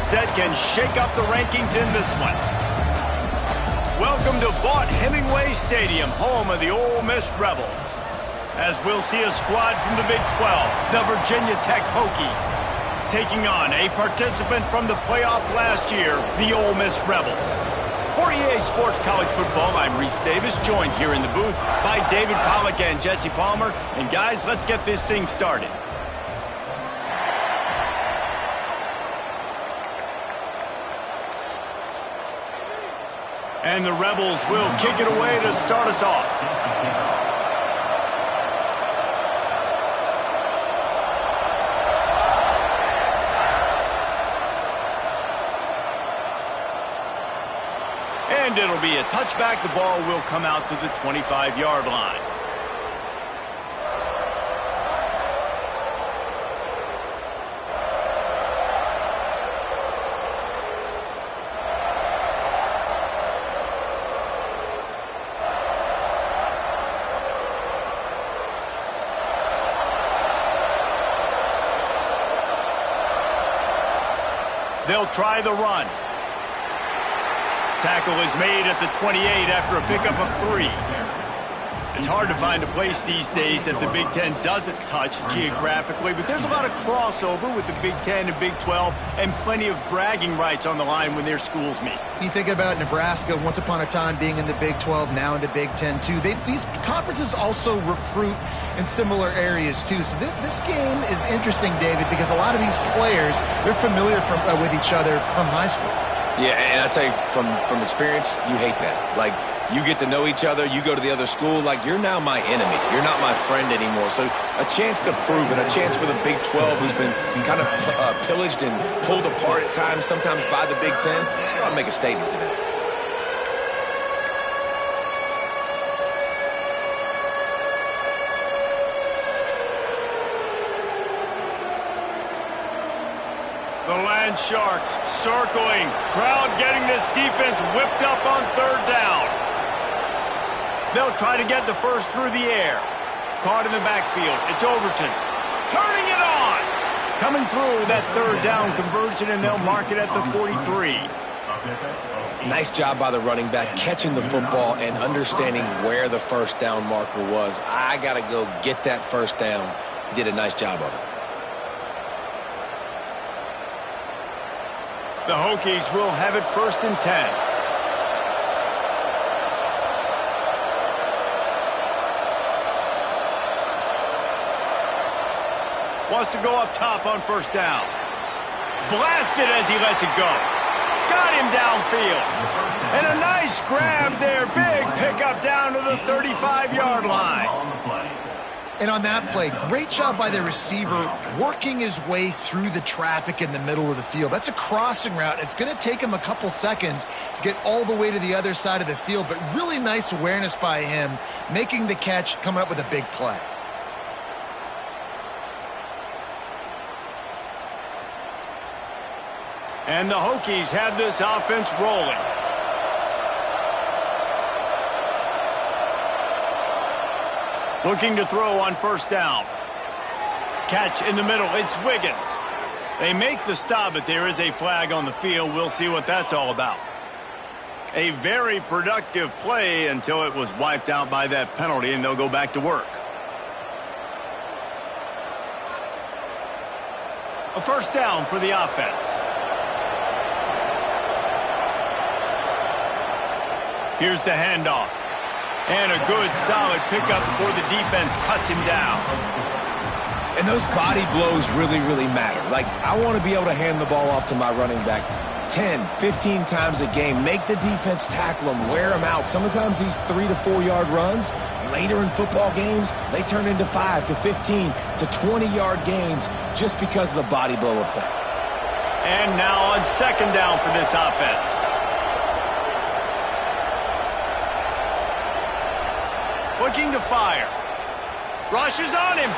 upset can shake up the rankings in this one. Welcome to Vaught-Hemingway Stadium, home of the Ole Miss Rebels. As we'll see a squad from the Big 12, the Virginia Tech Hokies, taking on a participant from the playoff last year, the Ole Miss Rebels. For EA Sports College Football, I'm Reese Davis, joined here in the booth by David Pollack and Jesse Palmer. And guys, let's get this thing started. And the Rebels will kick it away to start us off. And it'll be a touchback. The ball will come out to the 25-yard line. They'll try the run. Tackle is made at the 28 after a pickup of 3. It's hard to find a place these days that the Big Ten doesn't touch geographically, but there's a lot of crossover with the Big Ten and Big 12 and plenty of bragging rights on the line when their schools meet. You think about Nebraska, once upon a time being in the Big 12, now in the Big 10 too. These conferences also recruit in similar areas too. So this game is interesting, David, because a lot of these players, they're familiar with each other from high school. Yeah, and I tell you, from experience, you hate that. Like, you get to know each other, you go to the other school, like, you're now my enemy. You're not my friend anymore. So a chance to prove it, a chance for the Big 12, who's been kind of pillaged and pulled apart at times, sometimes by the Big 10. Let's go out and make a statement today. The Land Sharks circling. Crowd getting this defense whipped up on third down. They'll try to get the first through the air. Caught in the backfield. It's Overton. Turning it on. Coming through that third down conversion, and they'll mark it at the 43. Nice job by the running back, catching the football and understanding where the first down marker was. I got to go get that first down. He did a nice job of it. The Hokies will have it 1st and 10. Wants to go up top on first down. Blasted as he lets it go. Got him downfield. And a nice grab there. Big pickup down to the 35-yard line. And on that play, great job by the receiver working his way through the traffic in the middle of the field. That's a crossing route. It's going to take him a couple seconds to get all the way to the other side of the field, but really nice awareness by him, making the catch, coming up with a big play. And the Hokies have this offense rolling. Looking to throw on first down. Catch in the middle. It's Wiggins. They make the stop, but there is a flag on the field. We'll see what that's all about. A very productive play until it was wiped out by that penalty, and they'll go back to work. A first down for the offense. Here's the handoff. And a good, solid pickup before the defense cuts him down. And those body blows really, really matter. Like, I want to be able to hand the ball off to my running back 10, 15 times a game. Make the defense tackle them, wear them out. Sometimes these 3 to 4 yard runs, later in football games, they turn into 5 to 15 to 20-yard gains just because of the body blow effect. And now on second down for this offense. Looking to fire. Rushes on him.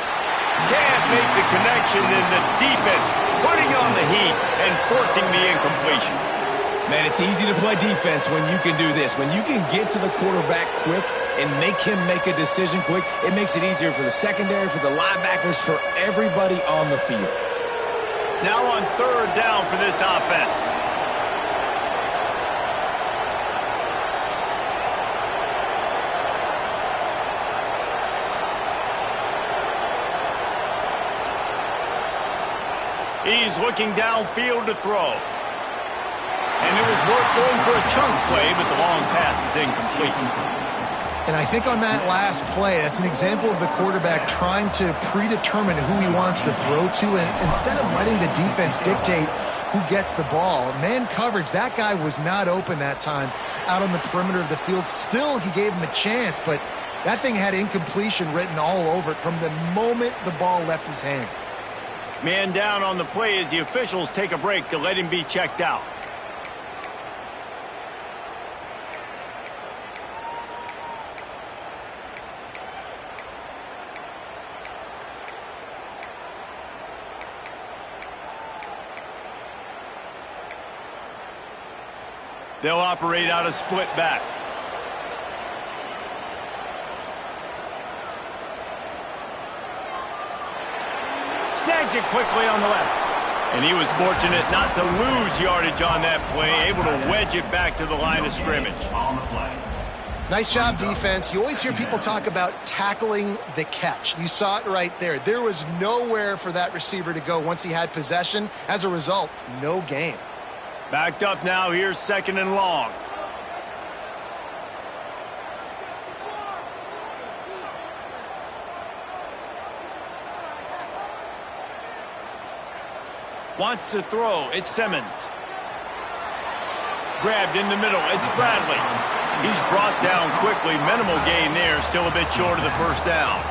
Can't make the connection, and the defense putting on the heat and forcing the incompletion. Man, it's easy to play defense when you can do this. When you can get to the quarterback quick and make him make a decision quick, it makes it easier for the secondary, for the linebackers, for everybody on the field. Now on third down for this offense. He's looking downfield to throw. And it was worth going for a chunk play, but the long pass is incomplete. And I think on that last play, that's an example of the quarterback trying to predetermine who he wants to throw to, and instead of letting the defense dictate who gets the ball. Man coverage, that guy was not open that time out on the perimeter of the field. Still, he gave him a chance, but that thing had incompletion written all over it from the moment the ball left his hand. Man down on the play as the officials take a break to let him be checked out. They'll operate out of split backs. Snags it quickly on the left. And he was fortunate not to lose yardage on that play, able to wedge it back to the line of scrimmage. Nice job, defense. You always hear people talk about tackling the catch. You saw it right there. There was nowhere for that receiver to go once he had possession. As a result, no gain. Backed up now, here's second and long. Wants to throw, it's Simmons. Grabbed in the middle, it's Bradley. He's brought down quickly, minimal gain there, still a bit short of the first down.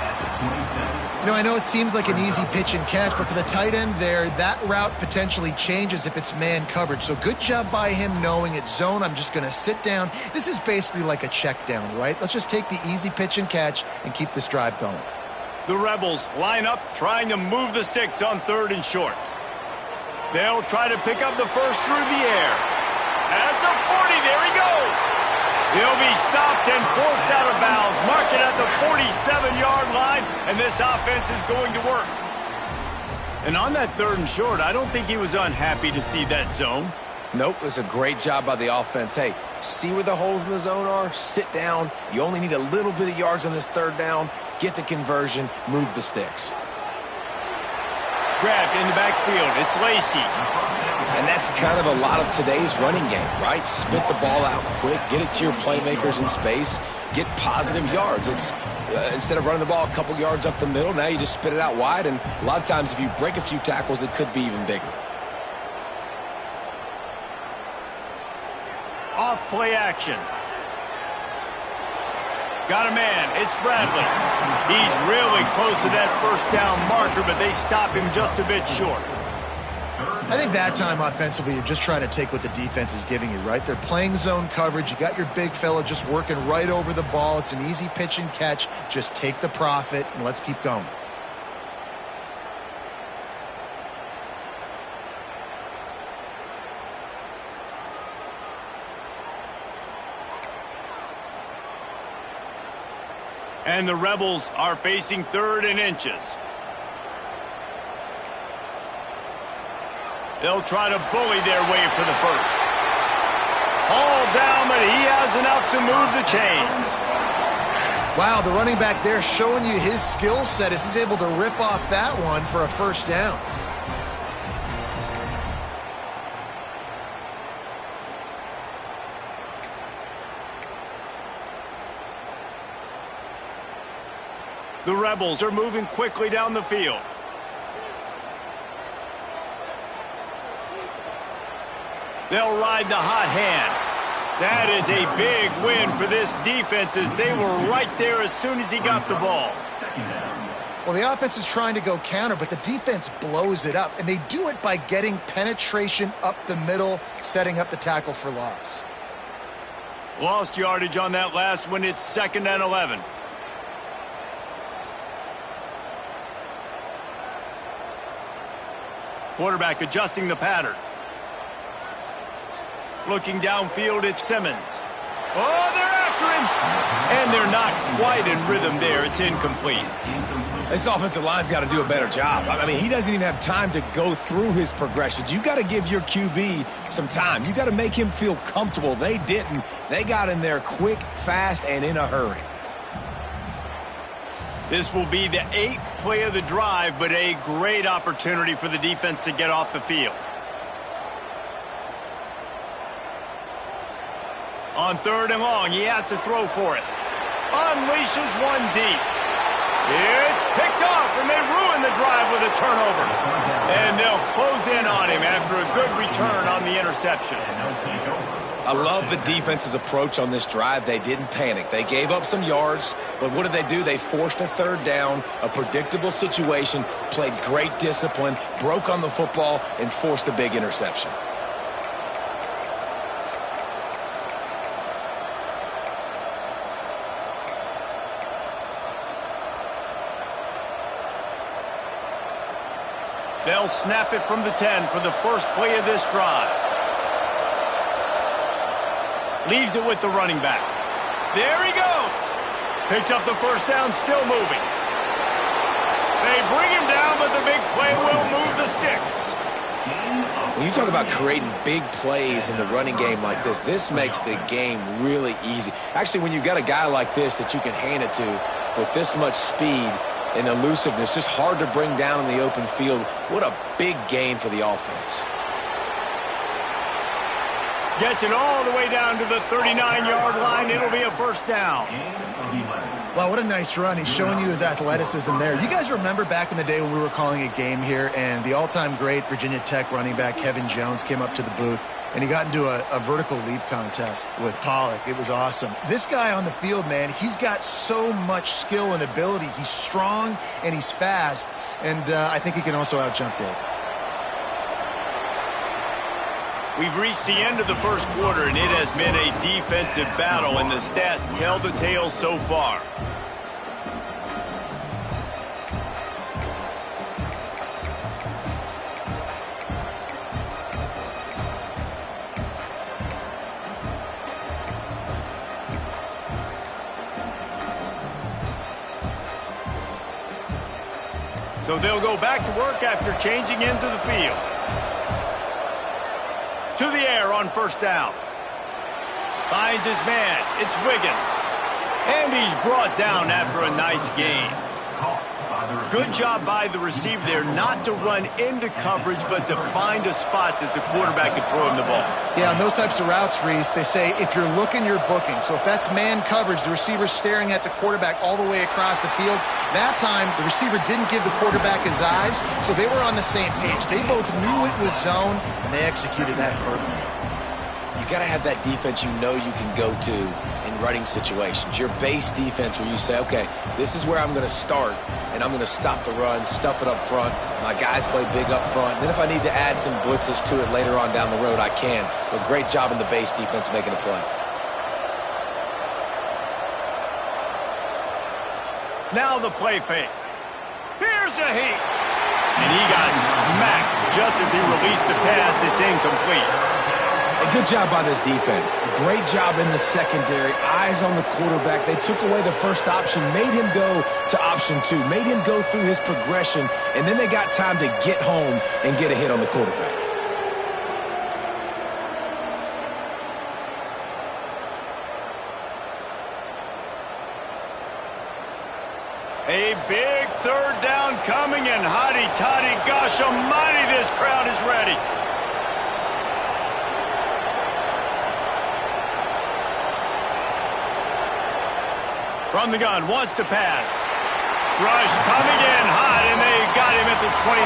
You know, I know it seems like an easy pitch and catch, but for the tight end there, that route potentially changes if it's man coverage. So good job by him knowing it's zone. I'm just going to sit down. This is basically like a check down, right? Let's just take the easy pitch and catch and keep this drive going. The Rebels line up, trying to move the sticks on third and short. They'll try to pick up the first through the air. At the 40, there he goes. He'll be stopped and forced out of bounds. Mark it at the 47-yard line, and this offense is going to work. And on that third and short, I don't think he was unhappy to see that zone. Nope, it was a great job by the offense. Hey, see where the holes in the zone are? Sit down. You only need a little bit of yards on this third down. Get the conversion. Move the sticks. Grabbed in the backfield. It's Lacey. And that's kind of a lot of today's running game, right? Spit the ball out quick, get it to your playmakers in space, get positive yards. It's instead of running the ball a couple yards up the middle, now you just spit it out wide, and a lot of times if you break a few tackles, it could be even bigger. Off play action. Got a man. It's Bradley. He's really close to that first down marker, but they stop him just a bit short. I think that time offensively, you're just trying to take what the defense is giving you, right? They're playing zone coverage. You got your big fella just working right over the ball. It's an easy pitch and catch. Just take the profit, and let's keep going. And the Rebels are facing third and inches. They'll try to bully their way for the first. All down, but he has enough to move the chains. Wow, the running back there showing you his skill set as he's able to rip off that one for a first down. The Rebels are moving quickly down the field. They'll ride the hot hand. That is a big win for this defense as they were right there as soon as he got the ball. Well, the offense is trying to go counter, but the defense blows it up, and they do it by getting penetration up the middle, setting up the tackle for loss. Lost yardage on that last one. It's 2nd and 11. Quarterback adjusting the pattern. Looking downfield, it's Simmons. Oh, they're after him. And they're not quite in rhythm there. It's incomplete. This offensive line's got to do a better job. I mean, he doesn't even have time to go through his progressions. You got to give your QB some time. You got to make him feel comfortable. They didn't. They got in there quick, fast, and in a hurry. This will be the 8th play of the drive, but a great opportunity for the defense to get off the field. On 3rd and long, he has to throw for it. Unleashes one deep. It's picked off, and they ruin the drive with a turnover. And they'll close in on him after a good return on the interception. I love the defense's approach on this drive. They didn't panic. They gave up some yards, but what did they do? They forced a 3rd down, a predictable situation, played great discipline, broke on the football, and forced a big interception. They'll snap it from the 10 for the first play of this drive. Leaves it with the running back. There he goes. Picks up the first down, still moving. They bring him down, but the big play will move the sticks. When you talk about creating big plays in the running game like this makes the game really easy. Actually, when you've got a guy like this that you can hand it to with this much speed and elusiveness, just hard to bring down in the open field. What a big gain for the offense. Gets it all the way down to the 39-yard line. It'll be a first down. Wow, what a nice run. He's showing you his athleticism there. You guys remember back in the day when we were calling a game here and the all-time great Virginia Tech running back Kevin Jones came up to the booth and he got into a vertical leap contest with Pollock. It was awesome. This guy on the field, man, he's got so much skill and ability. He's strong and he's fast, and I think he can also out-jump Dave. We've reached the end of the first quarter, and it has been a defensive battle, and the stats tell the tale so far. So they'll go back to work after changing into the field. To the air on first down. Finds his man. It's Wiggins. And he's brought down after a nice gain. Good job by the receiver there not to run into coverage, but to find a spot that the quarterback could throw him the ball. Yeah, on those types of routes, Reese, they say if you're looking, you're booking. So if that's man coverage, the receiver's staring at the quarterback all the way across the field. That time, the receiver didn't give the quarterback his eyes, so they were on the same page. They both knew it was zone, and they executed that perfectly. You got to have that defense you know you can go to in running situations. Your base defense where you say, okay, this is where I'm going to start, and I'm going to stop the run, stuff it up front. My guys play big up front. And then if I need to add some blitzes to it later on down the road, I can. But great job in the base defense making a play. Now the play fake. Here's a heat. And he got smacked just as he released the pass. It's incomplete. A good job by this defense. Great job in the secondary. Eyes on the quarterback. They took away the first option, made him go to option 2, made him go through his progression, and then they got time to get home and get a hit on the quarterback. A big third down coming, and hotty-toddy, gosh almighty, this crowd is ready. From the gun, wants to pass. Rush coming in hot, and they got him at the 29.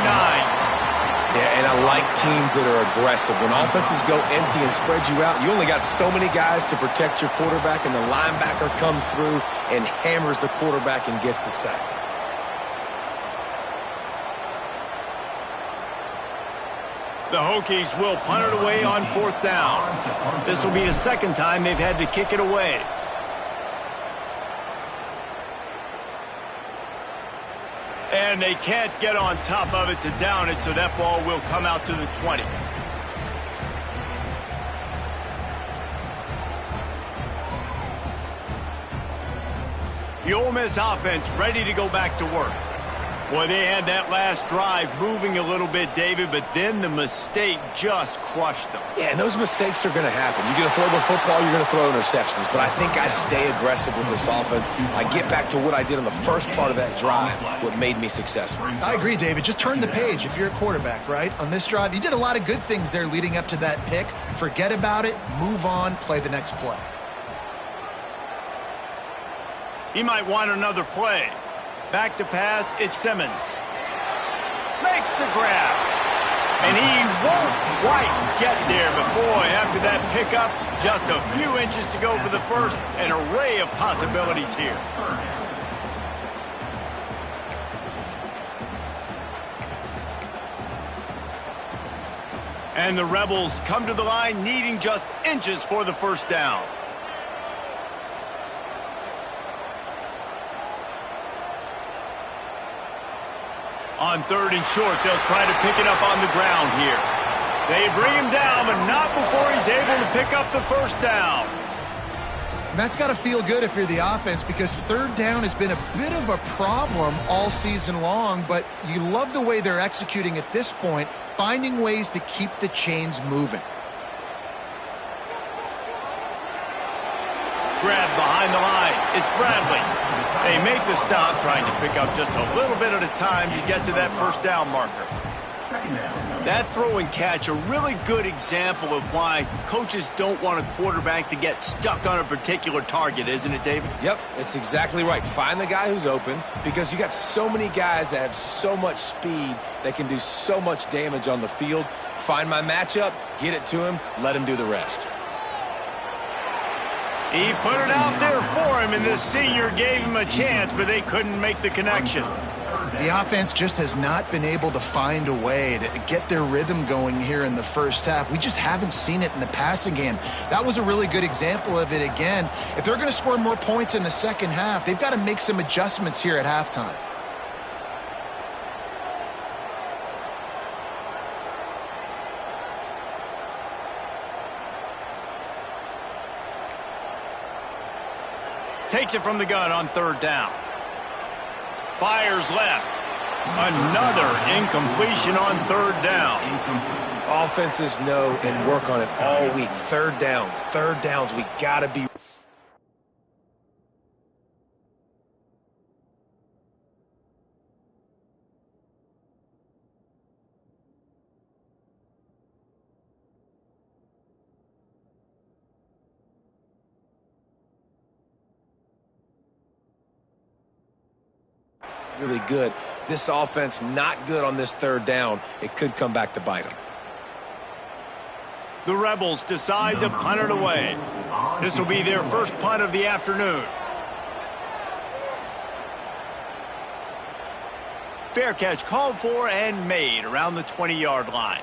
Yeah, and I like teams that are aggressive. When offenses go empty and spread you out, you only got so many guys to protect your quarterback, and the linebacker comes through and hammers the quarterback and gets the sack. The Hokies will punt it away on fourth down. This will be the second time they've had to kick it away. And they can't get on top of it to down it, so that ball will come out to the 20. The Ole Miss offense ready to go back to work. Boy, they had that last drive moving a little bit, David, but then the mistake just crushed them. Yeah, and those mistakes are going to happen. You're going to throw the football, you're going to throw interceptions. But I think I stay aggressive with this offense. I get back to what I did on the first part of that drive, what made me successful. I agree, David. Just turn the page if you're a quarterback, right? On this drive, you did a lot of good things there leading up to that pick. Forget about it, move on, play the next play. He might want another play. Back to pass, it's Simmons. Makes the grab. And he won't quite get there, but boy, after that pickup, just a few inches to go for the first, an array of possibilities here. And the Rebels come to the line needing just inches for the first down. On 3rd and short, they'll try to pick it up on the ground here. They bring him down, but not before he's able to pick up the first down. And that's got to feel good if you're the offense, because 3rd down has been a bit of a problem all season long, but you love the way they're executing at this point, finding ways to keep the chains moving. Grab behind the line. It's Bradley. They make the stop, trying to pick up just a little bit at a time to get to that first down marker. That throw and catch, a really good example of why coaches don't want a quarterback to get stuck on a particular target, isn't it, David? Yep, it's exactly right. Find the guy who's open, because you got so many guys that have so much speed that can do so much damage on the field. Find my matchup, get it to him, let him do the rest. He put it out there for him, and this senior gave him a chance, but they couldn't make the connection. The offense just has not been able to find a way to get their rhythm going here in the first half. We just haven't seen it in the passing game. That was a really good example of it again. If they're going to score more points in the second half, they've got to make some adjustments here at halftime. Takes it from the gun on 3rd down. Fires left. Another incompletion on 3rd down. Offenses know and work on it all week. 3rd downs. We got to be... really good. This offense not good on this 3rd down. It could come back to bite them. The Rebels decide to punt it away. This will be their first punt of the afternoon. Fair catch called for and made around the 20-yard line.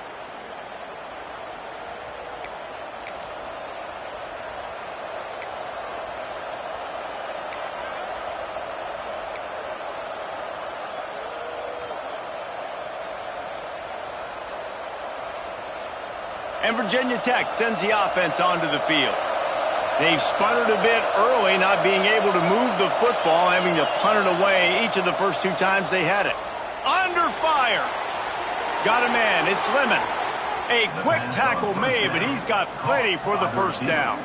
And Virginia Tech sends the offense onto the field. They've sputtered a bit early, not being able to move the football, having to punt it away each of the first 2 times they had it. Under fire. Got a man. It's Lemon. A quick tackle made, but he's got plenty for the first down.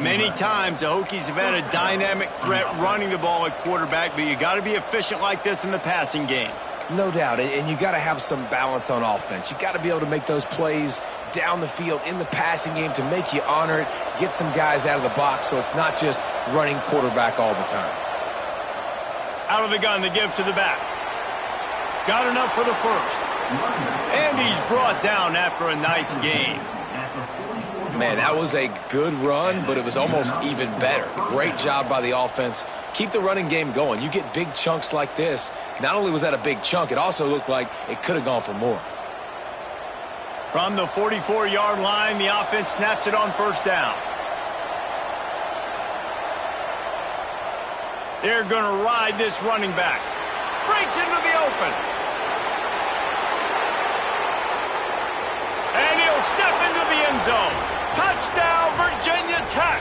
Many times the Hokies have had a dynamic threat running the ball at quarterback, but you got to be efficient like this in the passing game. No doubt, and you got to have some balance on offense. You got to be able to make those plays down the field in the passing game to make you honor it, get some guys out of the box so it's not just running quarterback all the time. Out of the gun to give to the back. Got enough for the first. And he's brought down after a nice gain. Man, that was a good run, but it was almost even better. Great job by the offense. Keep the running game going. You get big chunks like this. Not only was that a big chunk, it also looked like it could have gone for more. From the 44-yard line, the offense snaps it on first down. They're going to ride this running back. Breaks into the open. And he'll step into the end zone. Touchdown, Virginia Tech.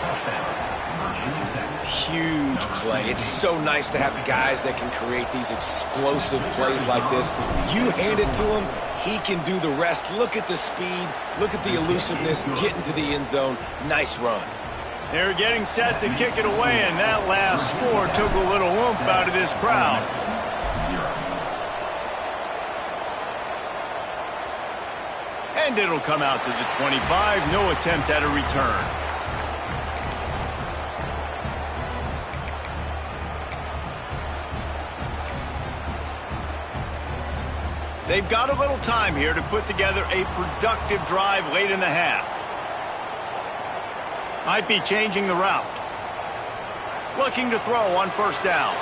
Huge play. It's so nice to have guys that can create these explosive plays like this. You hand it to him, he can do the rest. Look at the speed, look at the elusiveness, get into the end zone. Nice run. They're getting set to kick it away, and that last score took a little oomph out of this crowd. And it'll come out to the 25. No attempt at a return. They've got a little time here to put together a productive drive late in the half. Might be changing the route. Looking to throw on first down.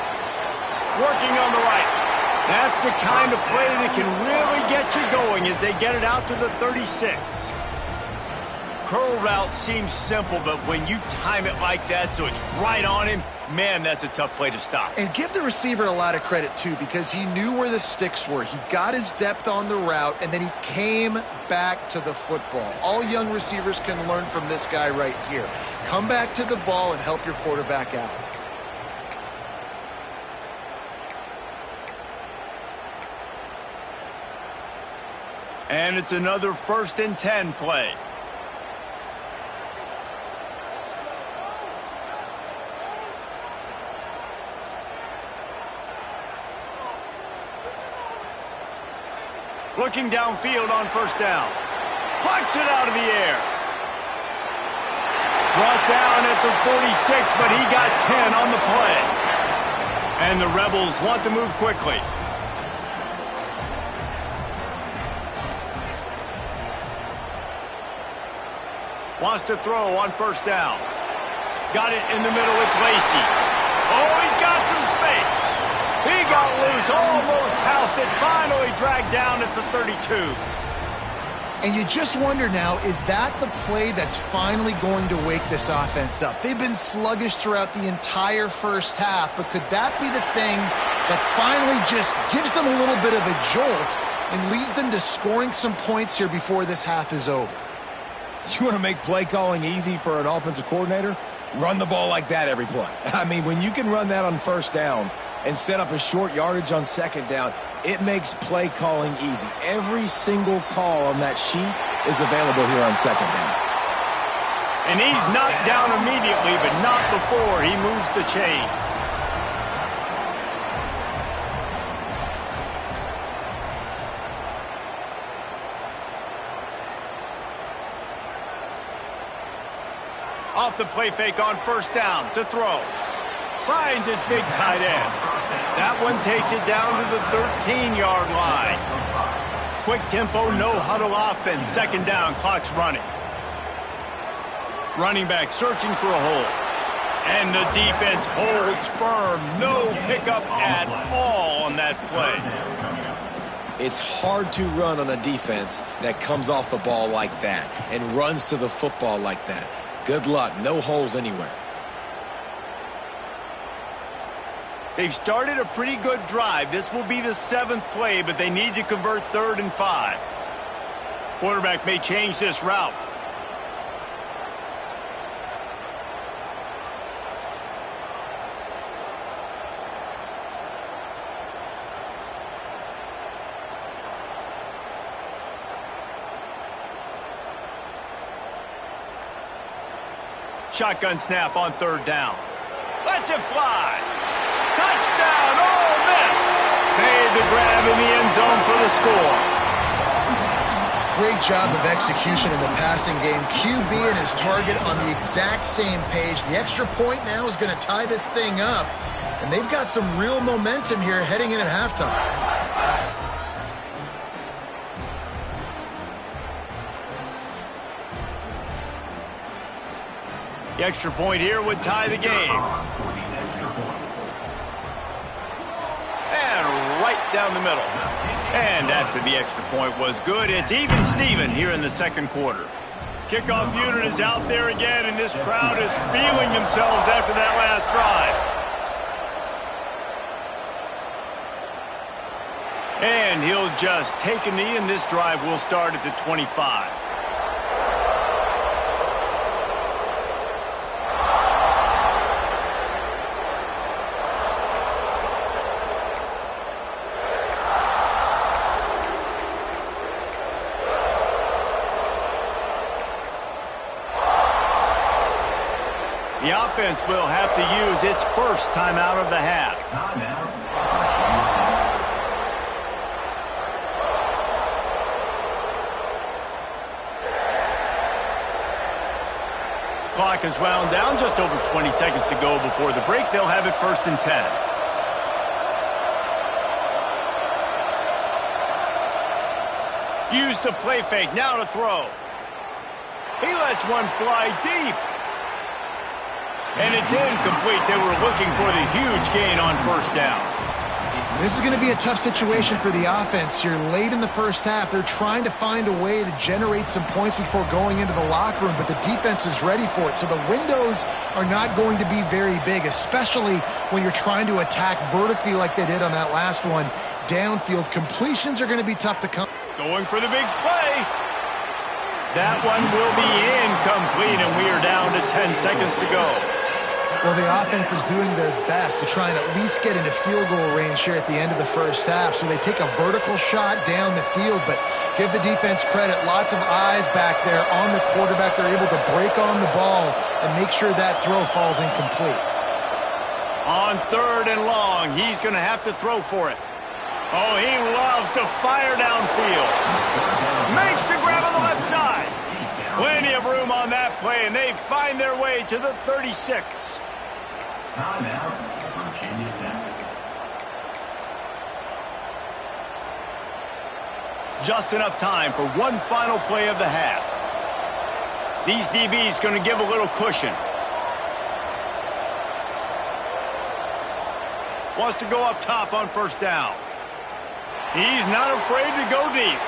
Working on the right. That's the kind of play that can really get you going as they get it out to the 36. Curl route seems simple, but when you time it like that so it's right on him, man, that's a tough play to stop. And give the receiver a lot of credit, too, because he knew where the sticks were. He got his depth on the route, and then he came back to the football. All young receivers can learn from this guy right here. Come back to the ball and help your quarterback out. And it's another 1st and 10 play. Looking downfield on first down. Plucks it out of the air. Brought down at the 46, but he got 10 on the play. And the Rebels want to move quickly. Wants to throw on first down. Got it in the middle. It's Lacy. Oh, he's got some space. He got loose, almost housed it, finally dragged down at the 32. And you just wonder now, is that the play that's finally going to wake this offense up? They've been sluggish throughout the entire first half, but could that be the thing that finally just gives them a little bit of a jolt and leads them to scoring some points here before this half is over? You want to make play calling easy for an offensive coordinator? Run the ball like that every play. I mean, when you can run that on first down and set up a short yardage on second down, it makes play calling easy. Every single call on that sheet is available here on second down. And he's knocked down immediately, but not before he moves the chains. Off the play fake on first down to throw. Finds his big tight end. That one takes it down to the 13-yard line. Quick tempo, no huddle offense. Second down, clock's running. Running back searching for a hole. And the defense holds firm. No pickup at all on that play. It's hard to run on a defense that comes off the ball like that and runs to the football like that. Good luck. No holes anywhere. They've started a pretty good drive. This will be the 7th play, but they need to convert 3rd and 5. Quarterback may change this route. Shotgun snap on 3rd down. Lets it fly. Touchdown, Ole Miss. Made the grab in the end zone for the score. Great job of execution in the passing game. QB and his target on the exact same page. The extra point now is going to tie this thing up. And they've got some real momentum here heading in at halftime. The extra point here would tie the game. And right down the middle. And after the extra point was good, it's even Steven here in the 2nd quarter. Kickoff unit is out there again, and this crowd is feeling themselves after that last drive. And he'll just take a knee, and this drive will start at the 25. The offense will have to use its first timeout of the half. Clock is wound down, just over 20 seconds to go before the break. They'll have it 1st and 10. Use the play fake, now to throw. He lets one fly deep. And it's incomplete. They were looking for the huge gain on 1st down. This is going to be a tough situation for the offense here. Late in the first half, they're trying to find a way to generate some points before going into the locker room, but the defense is ready for it. So the windows are not going to be very big, especially when you're trying to attack vertically like they did on that last one. Downfield completions are going to be tough to come. Going for the big play. That one will be incomplete, and we are down to 10 seconds to go. Well, the offense is doing their best to try and at least get into field goal range here at the end of the first half. So they take a vertical shot down the field, but give the defense credit. Lots of eyes back there on the quarterback. They're able to break on the ball and make sure that throw falls incomplete. On 3rd and long, he's going to have to throw for it. Oh, he loves to fire downfield. Makes the grab on the left side. Plenty of room on that play, and they find their way to the 36. Timeout, Virginia Tech. Just enough time for one final play of the half. These DBs going to give a little cushion. Wants to go up top on 1st down. He's not afraid to go deep.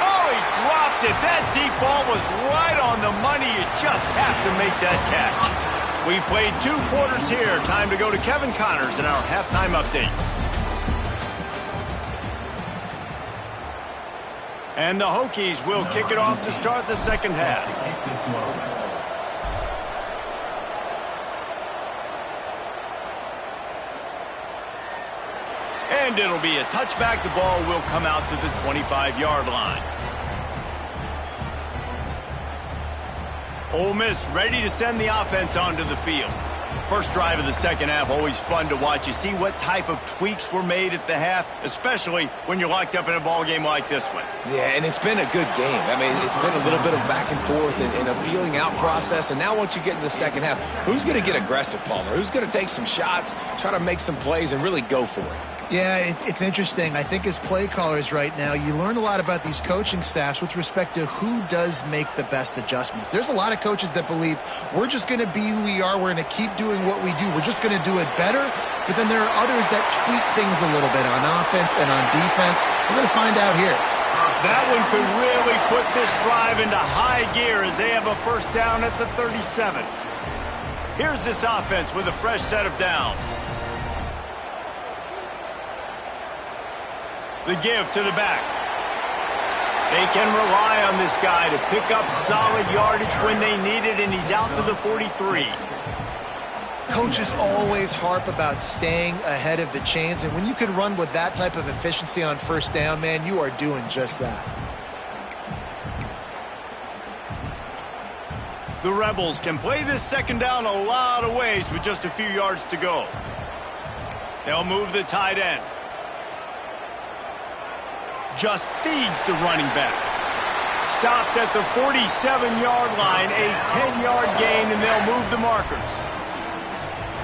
Oh, he dropped it. That deep ball was right on the money. You just have to make that catch. We've played 2 quarters here. Time to go to Kevin Connors in our halftime update. And the Hokies will kick it off to start the second half. And it'll be a touchback. The ball will come out to the 25-yard line. Ole Miss ready to send the offense onto the field. First drive of the second half, always fun to watch. You see what type of tweaks were made at the half, especially when you're locked up in a ball game like this one. Yeah, and it's been a good game. I mean, it's been a little bit of back and forth and a feeling out process. And now once you get in the second half, who's going to get aggressive, Palmer? Who's going to take some shots, try to make some plays, and really go for it? Yeah, it's interesting. I think as play callers right now, you learn a lot about these coaching staffs with respect to who does make the best adjustments. There's a lot of coaches that believe we're just going to be who we are. We're going to keep doing what we do. We're just going to do it better. But then there are others that tweak things a little bit on offense and on defense. We're going to find out here. That one could really put this drive into high gear as they have a 1st down at the 37. Here's this offense with a fresh set of downs. The give to the back. They can rely on this guy to pick up solid yardage when they need it, and he's out to the 43. Coaches always harp about staying ahead of the chains, and when you can run with that type of efficiency on 1st down, man, you are doing just that. The Rebels can play this second down a lot of ways with just a few yards to go. They'll move the tight end. Just feeds the running back. Stopped at the 47-yard line, a 10-yard gain, and they'll move the markers.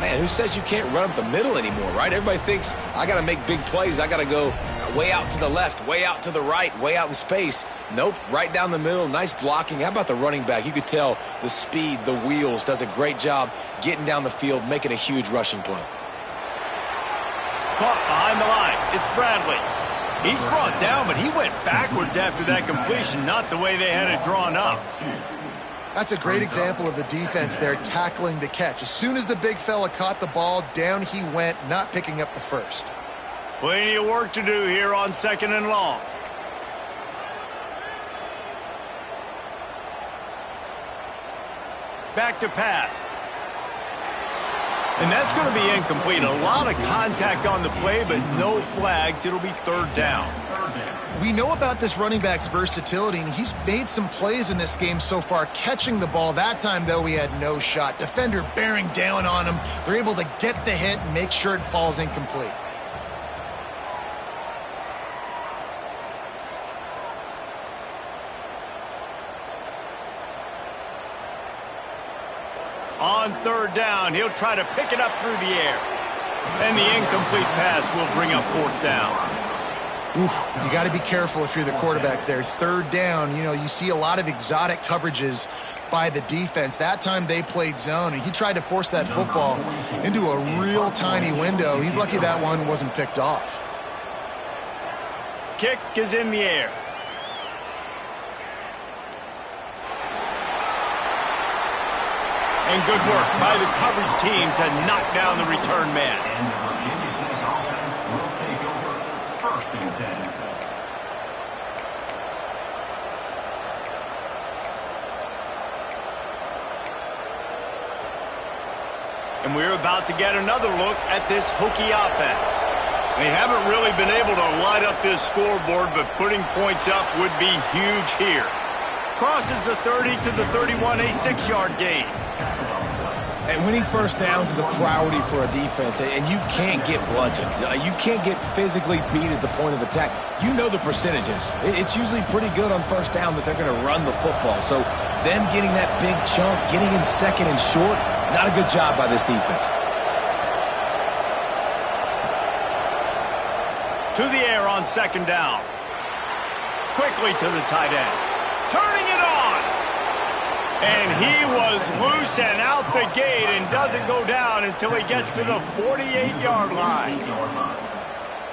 Man, who says you can't run up the middle anymore, right? Everybody thinks, I got to make big plays. I got to go way out to the left, way out to the right, way out in space. Nope, right down the middle, nice blocking. How about the running back? You could tell the speed, the wheels, does a great job getting down the field, making a huge rushing play. Caught behind the line. It's Bradley. He's brought down, but he went backwards after that completion, not the way they had it drawn up. That's a great example of the defense there tackling the catch. As soon as the big fella caught the ball, down he went, not picking up the first. Plenty of work to do here on 2nd and long. Back to pass. And that's going to be incomplete. A lot of contact on the play, but no flags. It'll be third down. We know about this running back's versatility, and he's made some plays in this game so far, catching the ball. That time, though, he had no shot. Defender bearing down on him. They're able to get the hit and make sure it falls incomplete. On third down, he'll try to pick it up through the air. And the incomplete pass will bring up fourth down. Oof, you got to be careful if you're the quarterback there. Third down, you see a lot of exotic coverages by the defense. That time they played zone, and he tried to force that football into a real tiny window. He's lucky that one wasn't picked off. Kick is in the air. And good work by the coverage team to knock down the return man. And the Virginia Tech offense will take over first and 10. And we're about to get another look at this Hokie offense. They haven't really been able to light up this scoreboard, but putting points up would be huge here. Crosses the 30 to the 31, a 6-yard gain. And winning first downs is a priority for a defense, and you can't get bludgeoned. You can't get physically beat at the point of attack. You know the percentages. It's usually pretty good on first down that they're going to run the football. So them getting that big chunk, getting in second and short, not a good job by this defense. To the air on second down. Quickly to the tight end. Turning it on. And he was loose and out the gate and doesn't go down until he gets to the 48-yard line.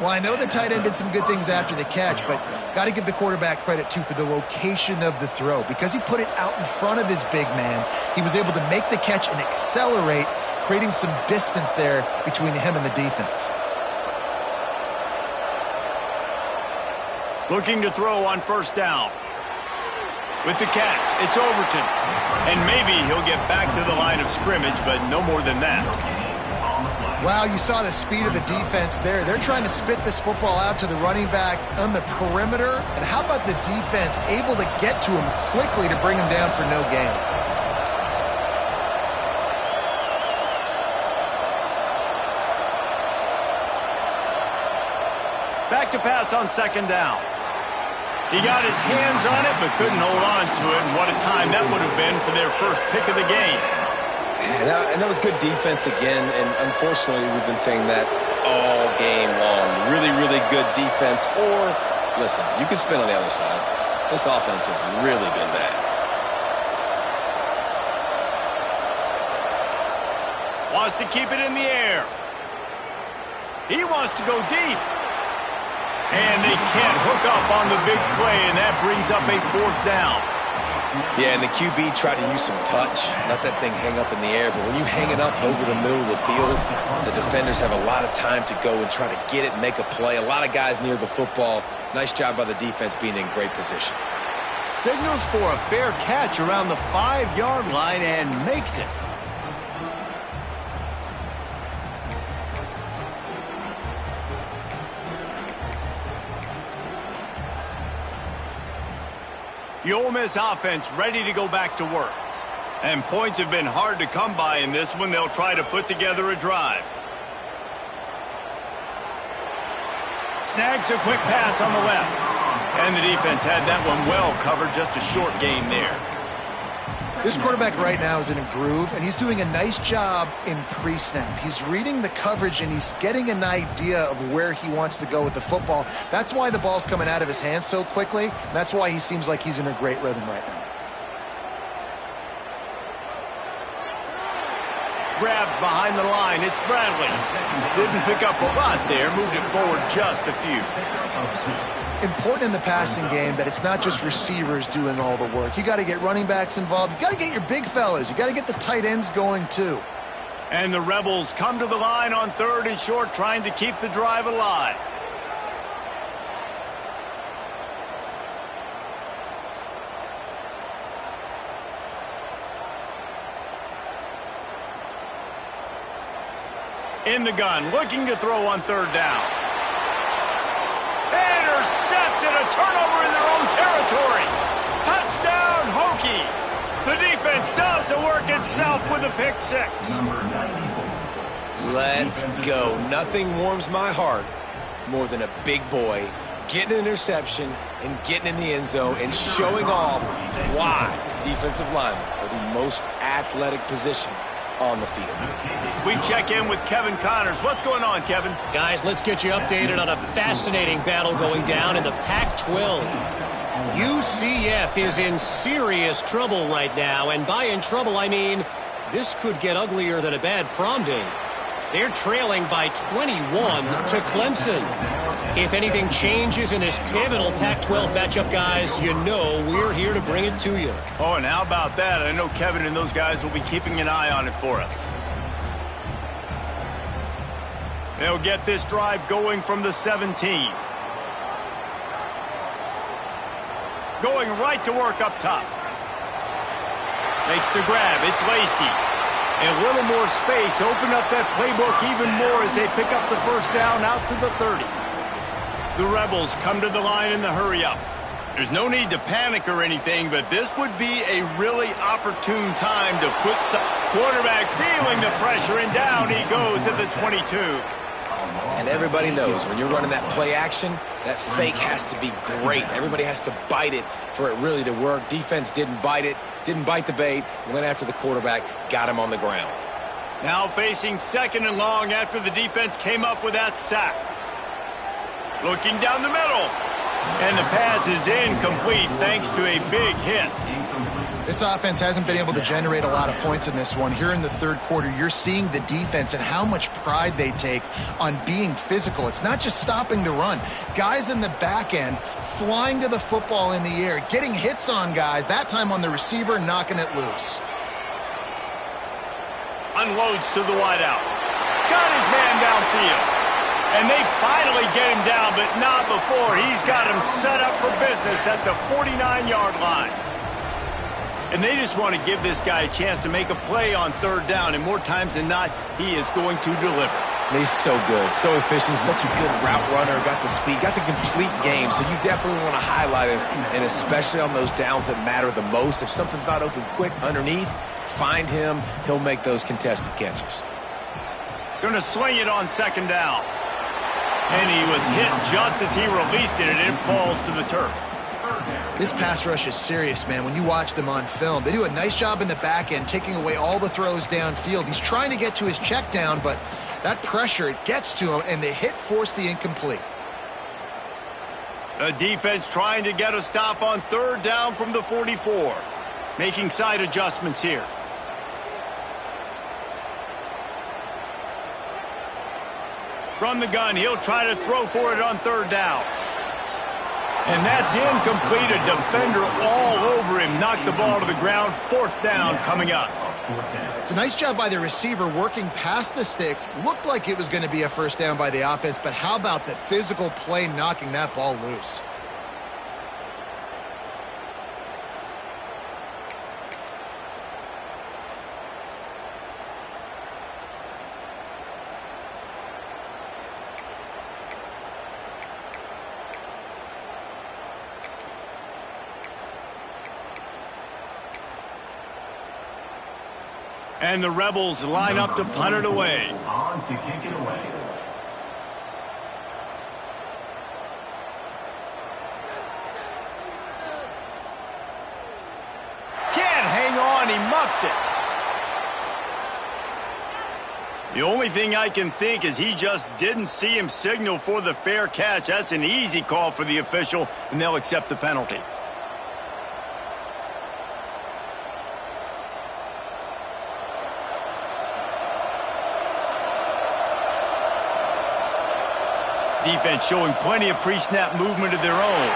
Well, I know the tight end did some good things after the catch, but got to give the quarterback credit, too, for the location of the throw. Because he put it out in front of his big man, he was able to make the catch and accelerate, creating some distance there between him and the defense. Looking to throw on first down. With the catch, it's Overton. And maybe he'll get back to the line of scrimmage, but no more than that. Wow, you saw the speed of the defense there. They're trying to spit this football out to the running back on the perimeter. And how about the defense able to get to him quickly to bring him down for no gain? Back to pass on second down. He got his hands on it, but couldn't hold on to it. And what a time that would have been for their first pick of the game. And that was good defense again. And unfortunately, we've been saying that all game long. Really, really good defense. Or, listen, you can spin on the other side. This offense has really been bad. Wants to keep it in the air. He wants to go deep. And they can't hook up on the big play, and that brings up a fourth down. Yeah, and the QB tried to use some touch, let that thing hang up in the air. But when you hang it up over the middle of the field, the defenders have a lot of time to go and try to get it and make a play. A lot of guys near the football. Nice job by the defense being in great position. Signals for a fair catch around the 5-yard line and makes it. The Ole Miss offense ready to go back to work. And points have been hard to come by in this one. They'll try to put together a drive. Snags a quick pass on the left. And the defense had that one well covered, just a short gain there. This quarterback right now is in a groove, and he's doing a nice job in pre-snap. He's reading the coverage, and he's getting an idea of where he wants to go with the football. That's why the ball's coming out of his hands so quickly, and that's why he seems like he's in a great rhythm right now. Grabbed behind the line, it's Bradley. Didn't pick up a lot there, moved it forward just a few. Important in the passing game that it's not just receivers doing all the work. You got to get running backs involved. You got to get your big fellas. You got to get the tight ends going too. And the Rebels come to the line on third and short, trying to keep the drive alive. In the gun, looking to throw on third down. Intercepted, a turnover in their own territory. Touchdown, Hokies. The defense does the work itself with a pick six. Let's go. Nothing warms my heart more than a big boy getting an interception and getting in the end zone and showing off why defensive linemen are the most athletic position on the field. We check in with Kevin Connors. What's going on, Kevin? Guys, let's get you updated on a fascinating battle going down in the Pac-12. UCF is in serious trouble right now, and by in trouble, I mean this could get uglier than a bad prom date. They're trailing by 21 to Clemson. If anything changes in this pivotal Pac-12 matchup, guys, you know we're here to bring it to you. Oh, and how about that? I know Kevin and those guys will be keeping an eye on it for us. They'll get this drive going from the 17. Going right to work up top. Makes the grab. It's Lacy. And a little more space. Open up that playbook even more as they pick up the first down out to the 30. The Rebels come to the line in the hurry up. There's no need to panic or anything, but this would be a really opportune time to put some quarterback feeling the pressure, and down he goes at the 22. And everybody knows when you're running that play action, that fake has to be great. Everybody has to bite it for it really to work. Defense didn't bite it, didn't bite the bait, went after the quarterback, got him on the ground. Now facing second and long after the defense came up with that sack. Looking down the middle. And the pass is incomplete thanks to a big hit. This offense hasn't been able to generate a lot of points in this one. Here in the third quarter, you're seeing the defense and how much pride they take on being physical. It's not just stopping the run. Guys in the back end flying to the football in the air, getting hits on guys, that time on the receiver, knocking it loose. Unloads to the wideout. Got his man downfield. And they finally get him down, but not before. He's got him set up for business at the 49-yard line. And they just want to give this guy a chance to make a play on third down, and more times than not, he is going to deliver. He's so good, so efficient, such a good route runner, got the speed, got the complete game, so you definitely want to highlight him, and especially on those downs that matter the most. If something's not open quick underneath, find him. He'll make those contested catches. Going to swing it on second down. And he was hit just as he released it, and it falls to the turf. This pass rush is serious, man. When you watch them on film, they do a nice job in the back end, taking away all the throws downfield. He's trying to get to his check down, but that pressure, it gets to him, and the hit forced the incomplete. The defense trying to get a stop on third down from the 44. Making side adjustments here. From the gun, he'll try to throw for it on third down. And that's incomplete. A defender all over him. Knocked the ball to the ground. Fourth down coming up. It's a nice job by the receiver working past the sticks. Looked like it was going to be a first down by the offense, but how about the physical play knocking that ball loose? And the Rebels line up to punt it away. On to kick it away. Can't hang on, he muffs it. The only thing I can think is he just didn't see him signal for the fair catch. That's an easy call for the official, and they'll accept the penalty. Defense showing plenty of pre-snap movement of their own.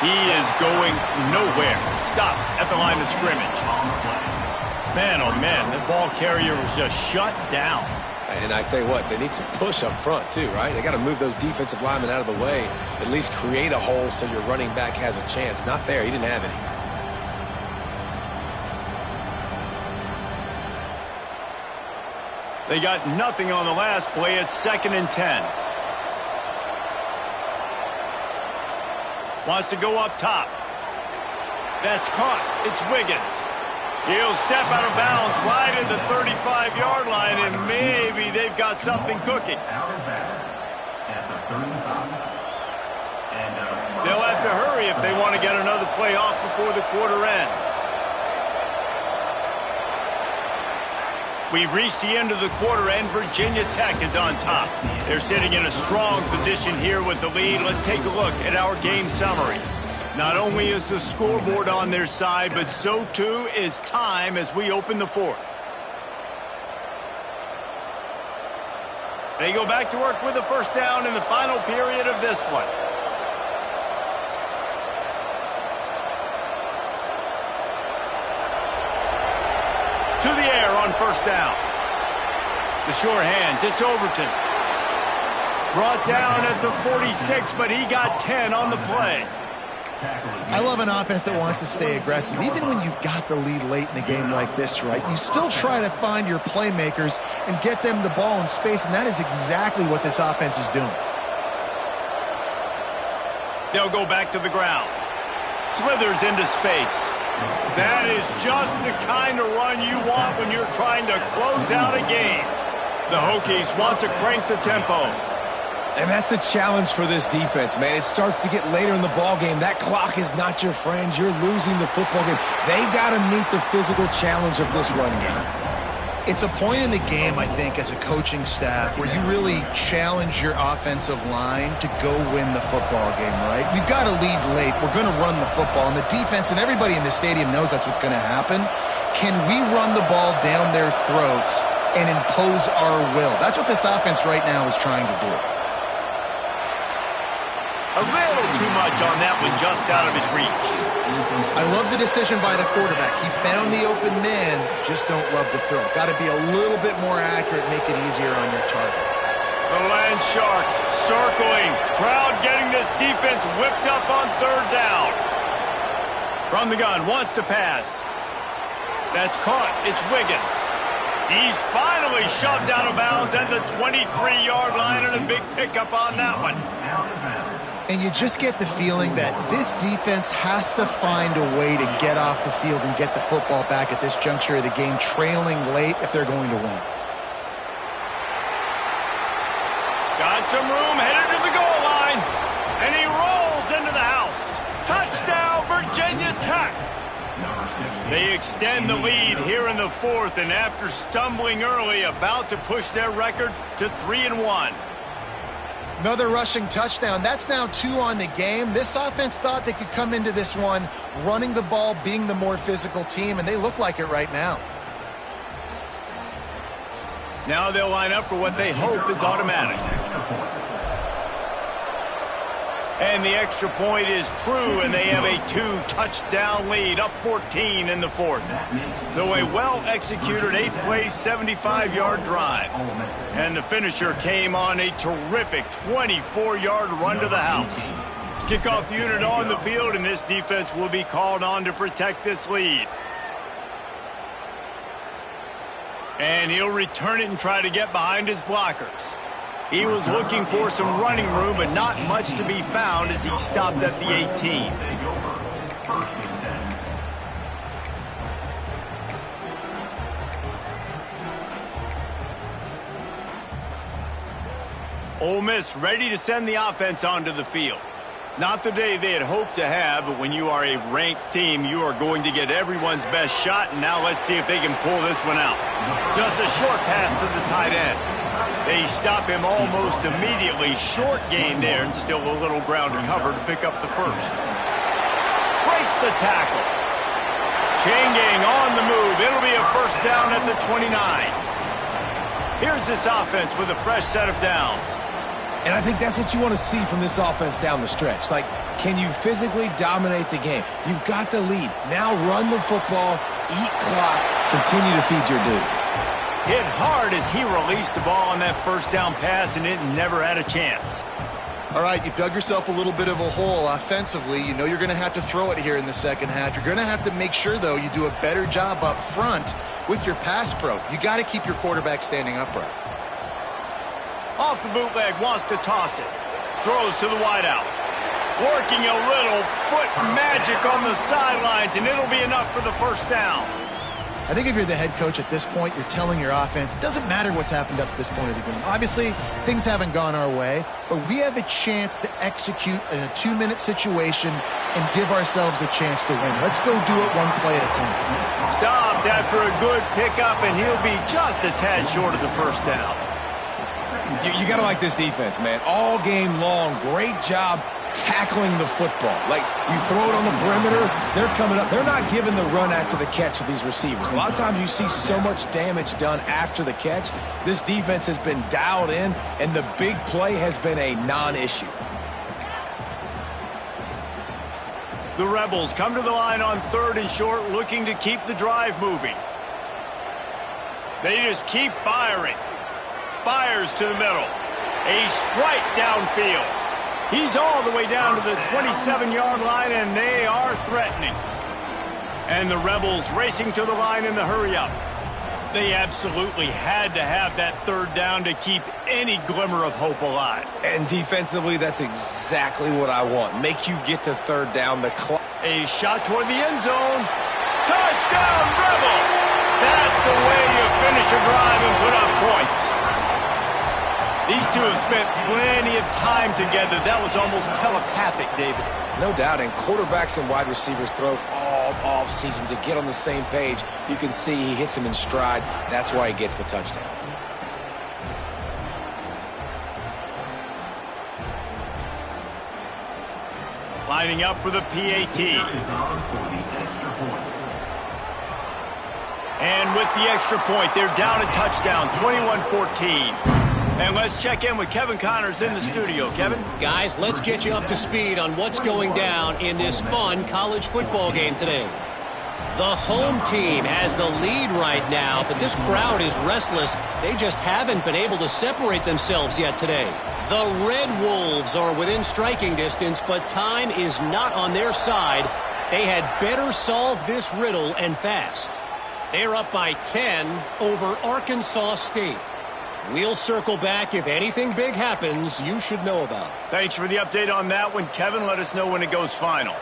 He is going nowhere. Stop at the line of scrimmage. Man, oh man, the ball carrier was just shut down. And I tell you what, they need some push up front too, right? They got to move those defensive linemen out of the way, at least create a hole so your running back has a chance. Not there, he didn't have any. They got nothing on the last play. It's 2nd and 10. Wants to go up top. That's caught. It's Wiggins. He'll step out of bounds right at the 35-yard line, and maybe they've got something cooking. Out of bounds at the 35. They'll have to hurry if they want to get another play off before the quarter ends. We've reached the end of the quarter, and Virginia Tech is on top. They're sitting in a strong position here with the lead. Let's take a look at our game summary. Not only is the scoreboard on their side, but so too is time as we open the fourth. They go back to work with a first down in the final period of this one. To the air on first down. The sure hands, it's Overton. Brought down at the 46, but he got 10 on the play. I love an offense that wants to stay aggressive. Even when you've got the lead late in the game like this, right, you still try to find your playmakers and get them the ball in space, and that is exactly what this offense is doing. They'll go back to the ground. Slithers into space. That is just the kind of run you want when you're trying to close out a game. The Hokies want to crank the tempo. And that's the challenge for this defense, man. It starts to get later in the ball game. That clock is not your friend. You're losing the football game. They got to meet the physical challenge of this run game. It's a point in the game, I think, as a coaching staff where you really challenge your offensive line to go win the football game, right? We've got to lead late. We're going to run the football. And the defense and everybody in the stadium knows that's what's going to happen. Can we run the ball down their throats and impose our will? That's what this offense right now is trying to do. A little too much on that one, just out of his reach. I love the decision by the quarterback. He found the open man, just don't love the throw. Got to be a little bit more accurate, make it easier on your target. The Land Sharks circling. Crowd getting this defense whipped up on third down. From the gun, wants to pass. That's caught. It's Wiggins. He's finally shoved out of bounds at the 23-yard line, and a big pickup on that one. And you just get the feeling that this defense has to find a way to get off the field and get the football back at this juncture of the game, trailing late if they're going to win. Got some room, headed to the goal line, and he rolls into the house. Touchdown, Virginia Tech. They extend the lead here in the fourth, and after stumbling early, about to push their record to 3-1. Another rushing touchdown. That's now 2 on the game. This offense thought they could come into this one running the ball, being the more physical team, and they look like it right now. Now they'll line up for what they hope is automatic. And the extra point is true, and they have a 2-touchdown lead, up 14 in the fourth. So a well-executed 8-play, 75-yard drive. And the finisher came on a terrific 24-yard run to the house. Kickoff unit on the field, and this defense will be called on to protect this lead. And he'll return it and try to get behind his blockers. He was looking for some running room, but not much to be found as he stopped at the 18. Ole Miss ready to send the offense onto the field. Not the day they had hoped to have, but when you are a ranked team, you are going to get everyone's best shot, and now let's see if they can pull this one out. Just a short pass to the tight end. They stop him almost immediately. Short gain there, and still a little ground to cover to pick up the first. Breaks the tackle. Chain gang on the move. It'll be a first down at the 29. Here's this offense with a fresh set of downs. And I think that's what you want to see from this offense down the stretch. Like, can you physically dominate the game? You've got the lead. Now run the football, eat clock, continue to feed your dude. Hit hard as he released the ball on that first down pass, and it never had a chance. All right, you've dug yourself a little bit of a hole offensively. You know you're going to have to throw it here in the second half. You're going to have to make sure, though, you do a better job up front with your pass pro, you got to keep your quarterback standing upright. Off the bootleg, wants to toss it. Throws to the wideout. Working a little foot magic on the sidelines, and it'll be enough for the first down. I think if you're the head coach at this point, you're telling your offense, it doesn't matter what's happened up to this point of the game. Obviously, things haven't gone our way, but we have a chance to execute in a 2-minute situation and give ourselves a chance to win. Let's go do it one play at a time. Stopped after a good pickup, and he'll be just a tad short of the first down. You got to like this defense, man. All game long, great job tackling the football. Like, you throw it on the perimeter, they're coming up. They're not giving the run after the catch with these receivers. A lot of times you see so much damage done after the catch. This defense has been dialed in, and the big play has been a non-issue. The Rebels come to the line on 3rd and short, looking to keep the drive moving. They just keep firing. Fires to the middle. A strike downfield. He's all the way down to the 27-yard line, and they are threatening. And the Rebels racing to the line in the hurry-up. They absolutely had to have that 3rd down to keep any glimmer of hope alive. And defensively, that's exactly what I want. Make you get to 3rd down. A shot toward the end zone. Touchdown, Rebels! That's the way you finish a drive and put up points. These two have spent plenty of time together. That was almost telepathic, David. No doubt, and quarterbacks and wide receivers throw all off-season to get on the same page. You can see he hits him in stride. That's why he gets the touchdown. Lining up for the PAT. And with the extra point, they're down a touchdown, 21-14. And let's check in with Kevin Connors in the studio. Kevin? Guys, let's get you up to speed on what's going down in this fun college football game today. The home team has the lead right now, but this crowd is restless. They just haven't been able to separate themselves yet today. The Red Wolves are within striking distance, but time is not on their side. They had better solve this riddle and fast. They're up by 10 over Arkansas State. We'll circle back if anything big happens you should know about. Thanks for the update on that one, Kevin. Let us know when it goes final.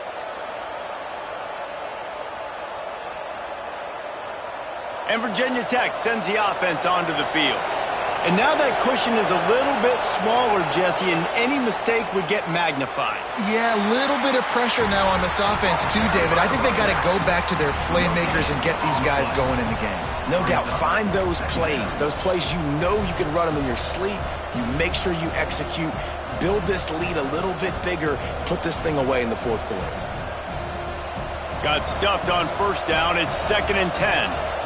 And Virginia Tech sends the offense onto the field. And now that cushion is a little bit smaller, Jesse, and any mistake would get magnified. Yeah, a little bit of pressure now on this offense too, David. I think they got to go back to their playmakers and get these guys going in the game. No doubt. Find those plays you know you can run them in your sleep. You make sure you execute. Build this lead a little bit bigger. Put this thing away in the 4th quarter. Got stuffed on 1st down. It's 2nd and 10.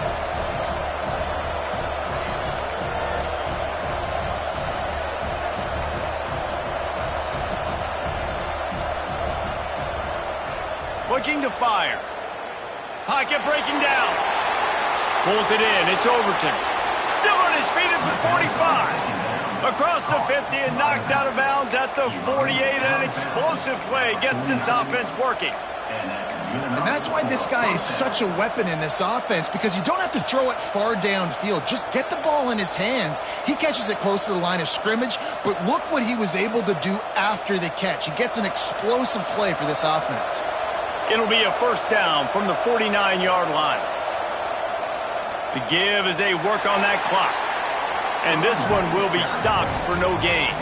Looking to fire. Pocket breaking down. Pulls it in. It's Overton. Still on his feet at the 45. Across the 50 and knocked out of bounds at the 48. An explosive play gets this offense working. And that's why this guy is such a weapon in this offense, because you don't have to throw it far downfield. Just get the ball in his hands. He catches it close to the line of scrimmage, but look what he was able to do after the catch. He gets an explosive play for this offense. It'll be a 1st down from the 49-yard line. The give as they work on that clock. And this one will be stopped for no gain.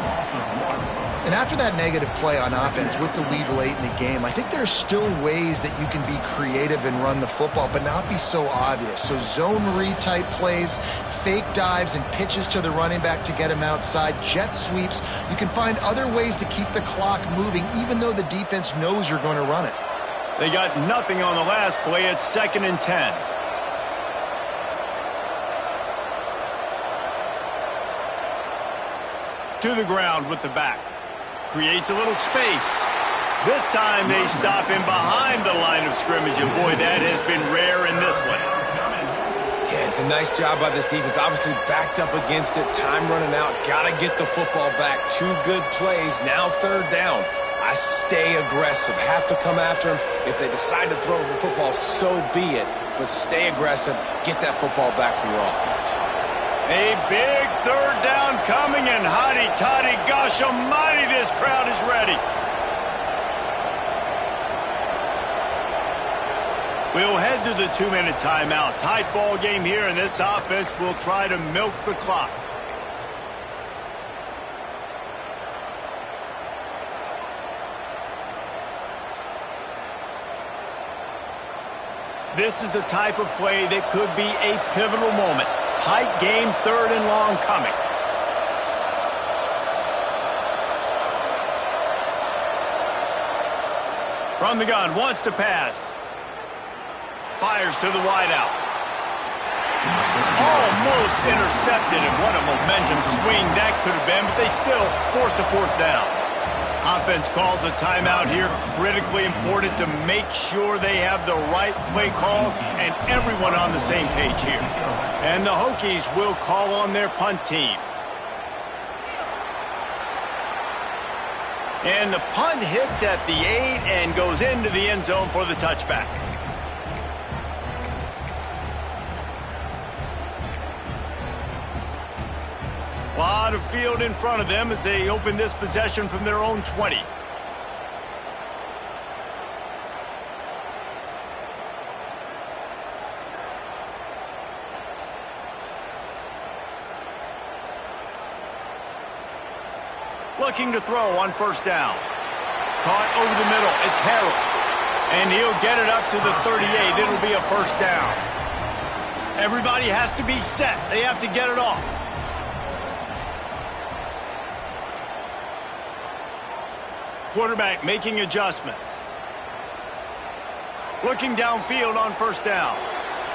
And after that negative play on offense with the lead late in the game, I think there are still ways that you can be creative and run the football, but not be so obvious. So zone read type plays, fake dives and pitches to the running back to get him outside, jet sweeps. You can find other ways to keep the clock moving, even though the defense knows you're going to run it. They got nothing on the last play. It's 2nd and 10. To the ground with the back. Creates a little space. This time they stop him behind the line of scrimmage, and boy, that has been rare in this one. Yeah, it's a nice job by this defense. Obviously backed up against it. Time running out. Got to get the football back. 2 good plays. Now 3rd down. I stay aggressive. Have to come after him. If they decide to throw the football, so be it. but stay aggressive. Get that football back for your offense. A big third down coming, and hotty-toddy, gosh almighty, this crowd is ready. We'll head to the 2-minute timeout. Tight ball game here, and this offense will try to milk the clock. This is the type of play that could be a pivotal moment. Tight game, third and long coming. From the gun, wants to pass. Fires to the wideout. Almost intercepted, and what a momentum swing that could have been, but they still force a fourth down. Offense calls a timeout here. Critically important to make sure they have the right play call and everyone on the same page here. And the Hokies will call on their punt team. And the punt hits at the 8 and goes into the end zone for the touchback. A lot of field in front of them as they open this possession from their own 20. Looking to throw on first down. Caught over the middle. It's Harrell. And he'll get it up to the 38. It'll be a first down. Everybody has to be set. They have to get it off. Quarterback making adjustments. Looking downfield on first down.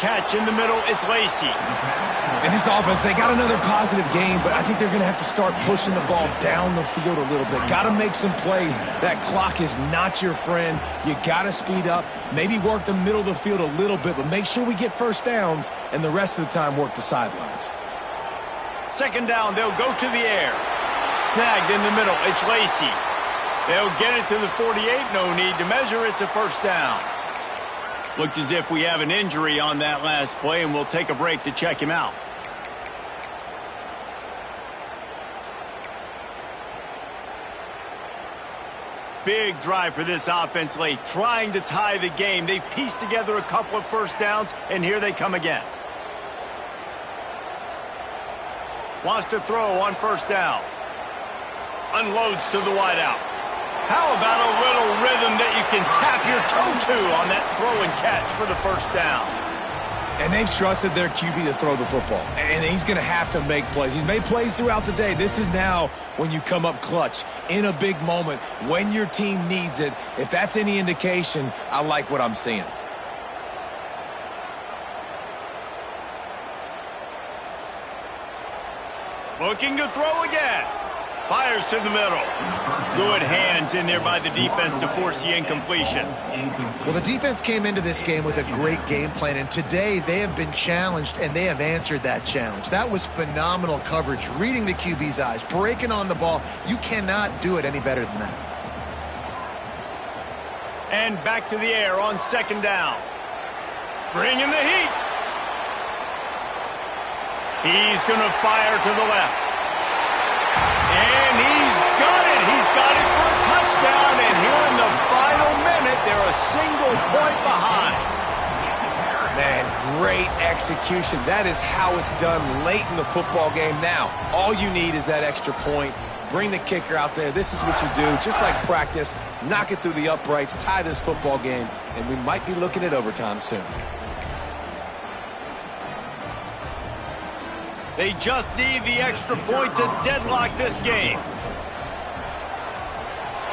Catch in the middle, it's Lacey. And this offense, they got another positive game, but I think they're going to have to start pushing the ball down the field a little bit. Got to make some plays. That clock is not your friend. You got to speed up, maybe work the middle of the field a little bit, but make sure we get first downs and the rest of the time work the sidelines. Second down, they'll go to the air. Snagged in the middle, it's Lacey. They'll get it to the 48, no need to measure, it's a first down. Looks as if we have an injury on that last play, and we'll take a break to check him out. Big drive for this offense late, trying to tie the game. They've pieced together a couple of first downs, and here they come again. Wants to throw on first down. Unloads to the wideout. How about a little rhythm that you can tap your toe to on that throw and catch for the first down? And they've trusted their QB to throw the football. And he's going to have to make plays. He's made plays throughout the day. This is now when you come up clutch in a big moment when your team needs it. If that's any indication, I like what I'm seeing. Looking to throw again. Fires to the middle. Good hands in there by the defense to force the incompletion. Well, the defense came into this game with a great game plan, and today they have been challenged, and they have answered that challenge. That was phenomenal coverage, reading the QB's eyes, breaking on the ball. You cannot do it any better than that. And back to the air on second down. Bringing the heat. He's going to fire to the left. And he's got it. He's got it for a touchdown. And here in the final minute, they're a single point behind. Man, great execution. That is how it's done late in the football game. Now, all you need is that extra point. Bring the kicker out there. This is what you do. Just like practice, knock it through the uprights, tie this football game, and we might be looking at overtime soon. They just need the extra point to deadlock this game.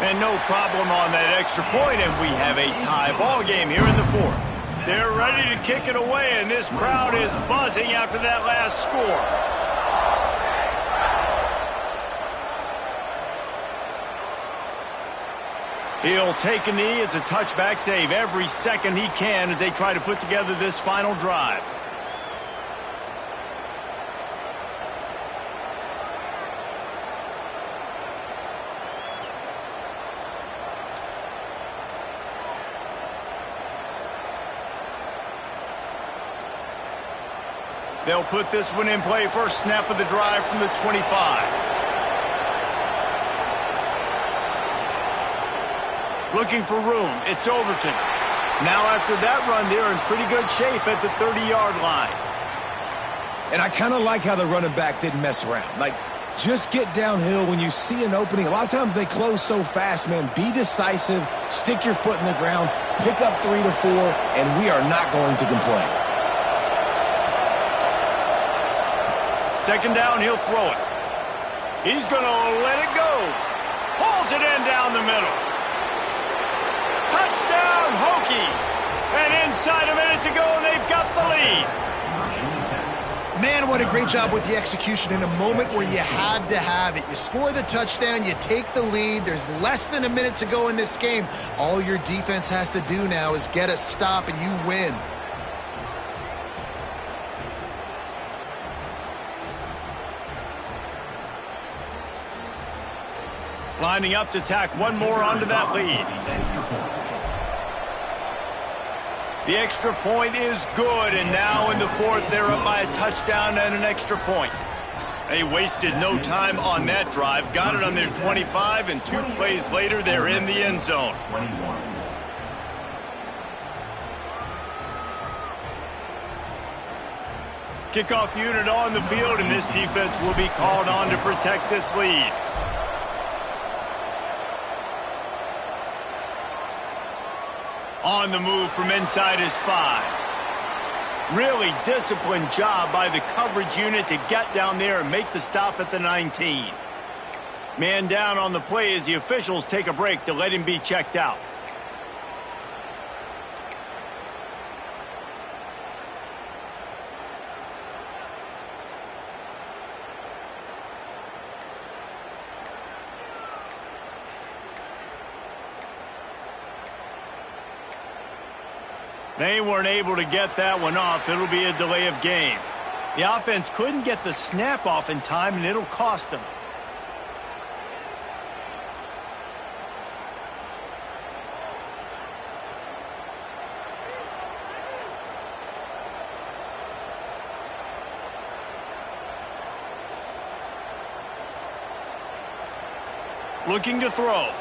And no problem on that extra point, and we have a tie ball game here in the fourth. They're ready to kick it away, and this crowd is buzzing after that last score. He'll take a knee. It's a touchback save every second he can as they try to put together this final drive. They'll put this one in play. First snap of the drive from the 25. Looking for room. It's Overton. Now after that run, they're in pretty good shape at the 30-yard line. And I kind of like how the running back didn't mess around. Like, just get downhill when you see an opening. A lot of times they close so fast, man. Be decisive, stick your foot in the ground, pick up 3 to 4, and we are not going to complain. Second down, he'll throw it. He's going to let it go. Pulls it in down the middle. Touchdown, Hokies. And inside a minute to go, and they've got the lead. Man, what a great job with the execution in a moment where you had to have it. You score the touchdown, you take the lead. There's less than a minute to go in this game. All your defense has to do now is get a stop, and you win. Lining up to tack one more onto that lead. The extra point is good, and now in the fourth, they're up by a touchdown and an extra point. They wasted no time on that drive, got it on their 25, and 2 plays later, they're in the end zone. Kickoff unit on the field, and this defense will be called on to protect this lead. On the move from inside his 5. Really disciplined job by the coverage unit to get down there and make the stop at the 19. Man down on the play as the officials take a break to let him be checked out. They weren't able to get that one off. It'll be a delay of game. The offense couldn't get the snap off in time, and it'll cost them. Looking to throw.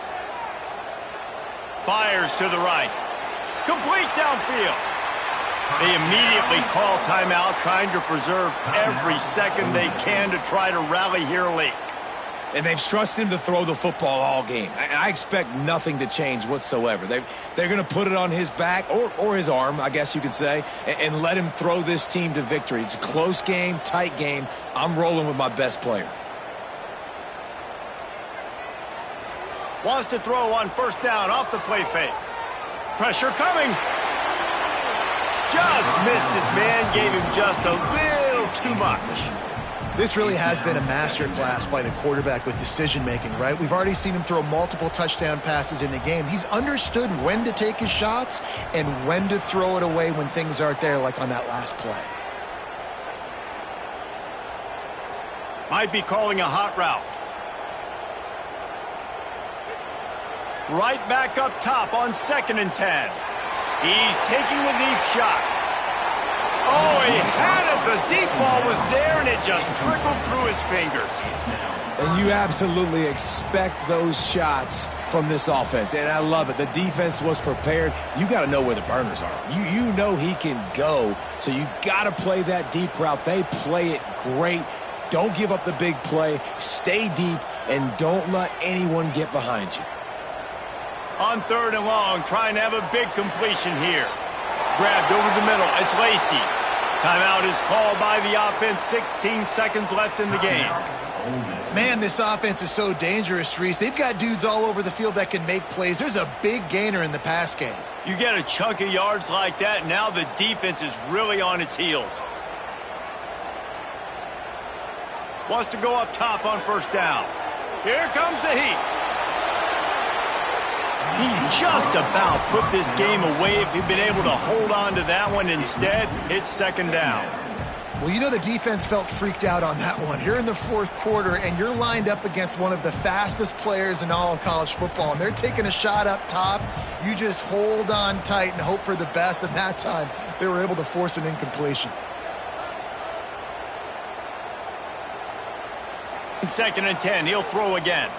Fires to the right. Complete downfield. They immediately call timeout, trying to preserve every second they can to try to rally here late. And they've trusted him to throw the football all game. I expect nothing to change whatsoever. They're going to put it on his back, or his arm, I guess you could say, and let him throw this team to victory. It's a close game, tight game. I'm rolling with my best player. Wants to throw on first down off the play fake. Pressure coming. Just missed his man, gave him just a little too much. This really has been a masterclass by the quarterback with decision-making, right? We've already seen him throw multiple touchdown passes in the game. He's understood when to take his shots and when to throw it away when things aren't there, like on that last play. Might be calling a hot route. Right back up top on 2nd and 10. He's taking the deep shot. Oh, he had it. The deep ball was there, and it just trickled through his fingers. And you absolutely expect those shots from this offense, and I love it. The defense was prepared. You got to know where the burners are. You know he can go, so you got to play that deep route. They play it great. Don't give up the big play. Stay deep, and don't let anyone get behind you. On 3rd and long, trying to have a big completion here. Grabbed over the middle. It's Lacey. Timeout is called by the offense. 16 seconds left in the game. Man, this offense is so dangerous, Reese. They've got dudes all over the field that can make plays. There's a big gainer in the pass game. You get a chunk of yards like that, now the defense is really on its heels. Wants to go up top on first down. Here comes the heat. He just about put this game away if he'd been able to hold on to that one. Instead, it's 2nd down. Well, you know the defense felt freaked out on that one. You're in the 4th quarter, and you're lined up against one of the fastest players in all of college football, and they're taking a shot up top. You just hold on tight and hope for the best, and that time they were able to force an incompletion. Second and 10. He'll throw again.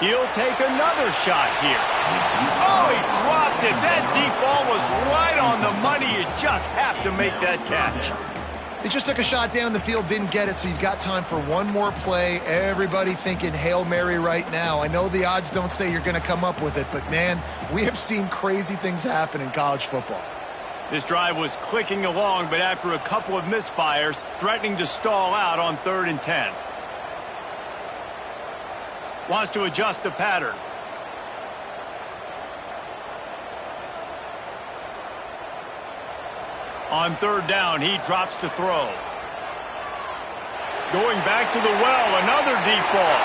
He'll take another shot here. Oh, he dropped it. That deep ball was right on the money. You just have to make that catch. He just took a shot down the field, didn't get it, so you've got time for one more play. Everybody thinking Hail Mary right now. I know the odds don't say you're going to come up with it, but, man, we have seen crazy things happen in college football. This drive was clicking along, but after a couple of misfires, threatening to stall out on 3rd and 10. Wants to adjust the pattern. On 3rd down, he drops to throw. Going back to the well, another deep ball.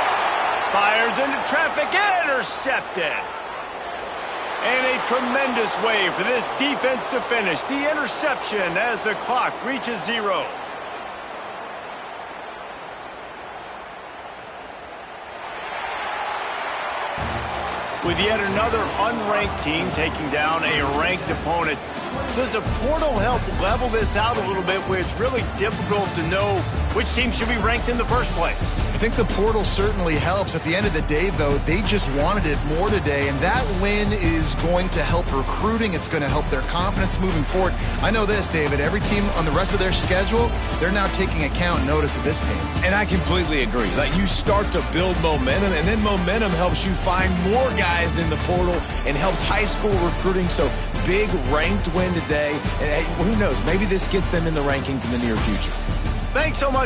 Fires into traffic, intercepted. And a tremendous way for this defense to finish. The interception as the clock reaches 0. With yet another unranked team taking down a ranked opponent, does a portal help level this out a little bit where it's really difficult to know which team should be ranked in the first place? I think the portal certainly helps. At the end of the day, though, they just wanted it more today, and that win is going to help recruiting. It's going to help their confidence moving forward. I know this, David. Every team on the rest of their schedule, they're now taking account and notice of this team. And I completely agree. Like, you start to build momentum, and then momentum helps you find more guys in the portal and helps high school recruiting. So big ranked win today. And hey, who knows? Maybe this gets them in the rankings in the near future. Thanks so much.